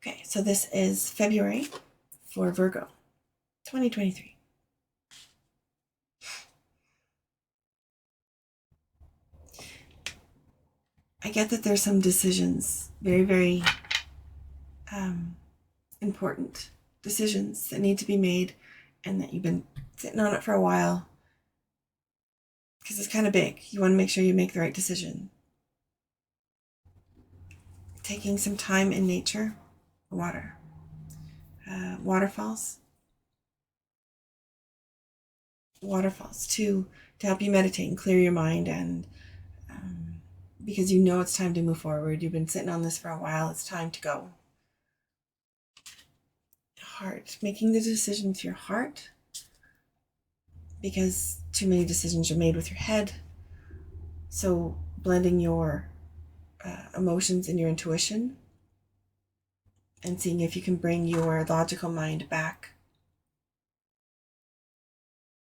Okay, so this is February for Virgo, 2023. I get that there's some decisions, very, very important decisions that need to be made, and that you've been sitting on it for a while because it's kind of big. You want to make sure you make the right decision. Taking some time in nature, waterfalls to help you meditate and clear your mind, and because you know it's time to move forward. You've been sitting on this for a while. It's time to go. Heart, making the decision with your heart, because too many decisions are made with your head. So blending your emotions and your intuition, and seeing if you can bring your logical mind back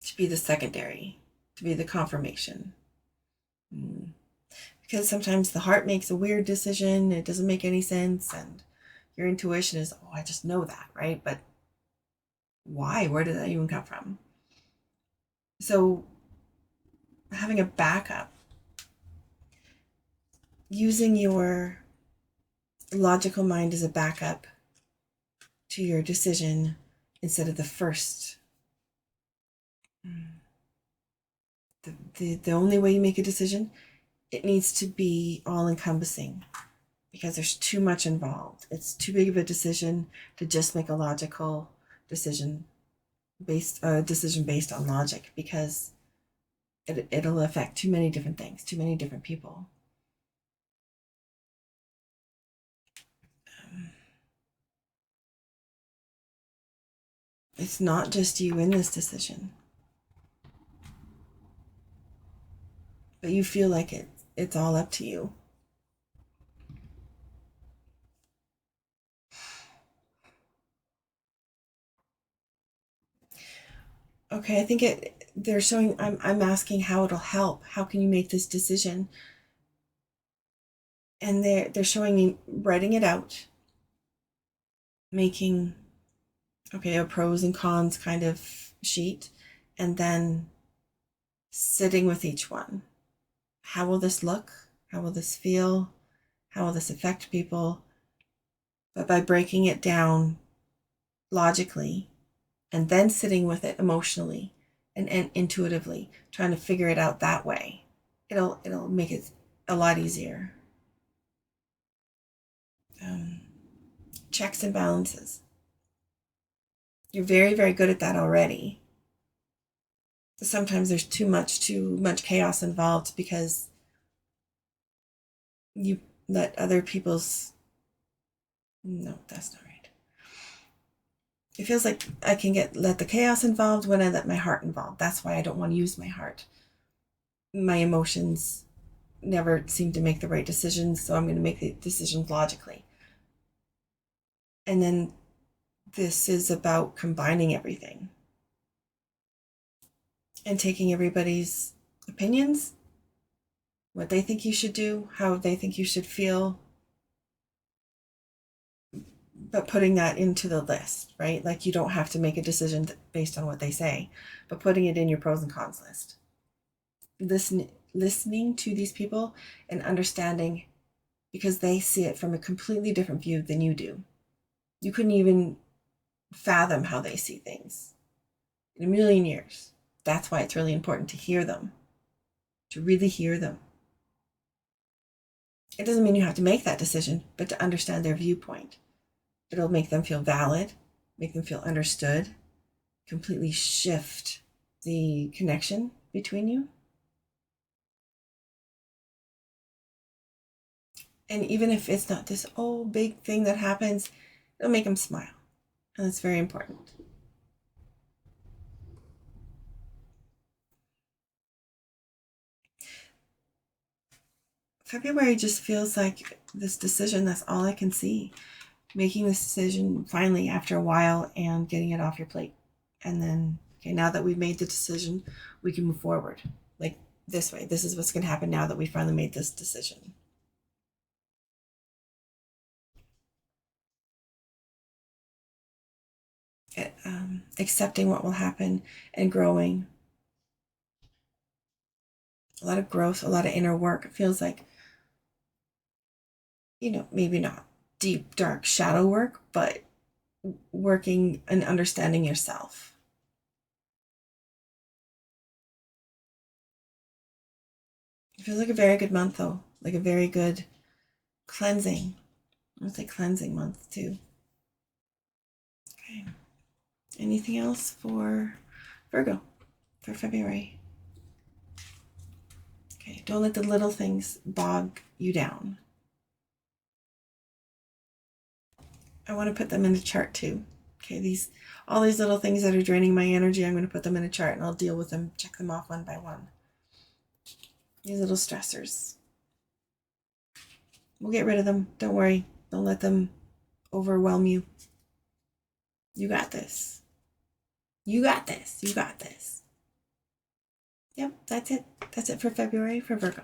to be the secondary, to be the confirmation. Because sometimes the heart makes a weird decision, it doesn't make any sense, and your intuition is, oh, I just know that, right? But why? Where did that even come from? So having a backup, using your logical mind as a backup to your decision instead of the first. The only way you make a decision, it needs to be all encompassing, because there's too much involved. It's too big of a decision to just make a logical decision based on logic, because it'll affect too many different things, too many different people. It's not just you in this decision, but you feel like it's all up to you. Okay, I think they're showing, I'm asking how it'll help. How can you make this decision? And they're showing me writing it out, making a pros and cons kind of sheet, and then sitting with each one. How will this look? How will this feel? How will this affect people? But by breaking it down logically, and then sitting with it emotionally and intuitively, trying to figure it out that way, it'll make it a lot easier. Checks and balances. You're very, very good at that already. Sometimes there's too much chaos involved, because you let other people's, no, that's not right. It feels like I can let the chaos involved when I let my heart involved. That's why I don't want to use my heart. My emotions never seem to make the right decisions, so I'm going to make the decisions logically. And then this is about combining everything and taking everybody's opinions, what they think you should do, how they think you should feel, but putting that into the list, right? Like, you don't have to make a decision based on what they say, but putting it in your pros and cons list. Listening to these people and understanding, because they see it from a completely different view than you do. You couldn't even fathom how they see things in a million years. That's why it's really important to hear them, to really hear them. It doesn't mean you have to make that decision, but to understand their viewpoint. It'll make them feel valid, make them feel understood, completely shift the connection between you. And even if it's not this big thing that happens, it'll make them smile. And that's very important. February just feels like this decision, that's all I can see. Making this decision finally after a while and getting it off your plate. And then, okay, now that we've made the decision, we can move forward. Like, this way. This is what's going to happen now that we finally made this decision. accepting what will happen and growing. A lot of growth, a lot of inner work. It feels like, maybe not deep, dark shadow work, but working and understanding yourself. It feels like a very good month, though, like a very good cleansing. I would say cleansing month, too. Okay. Anything else for Virgo for February? Okay, don't let the little things bog you down. I want to put them in the chart too. Okay, all these little things that are draining my energy, I'm going to put them in a chart and I'll deal with them, check them off one by one. These little stressors. We'll get rid of them. Don't worry. Don't let them overwhelm you. You got this. You got this. You got this. Yep, that's it. That's it for February for Virgo.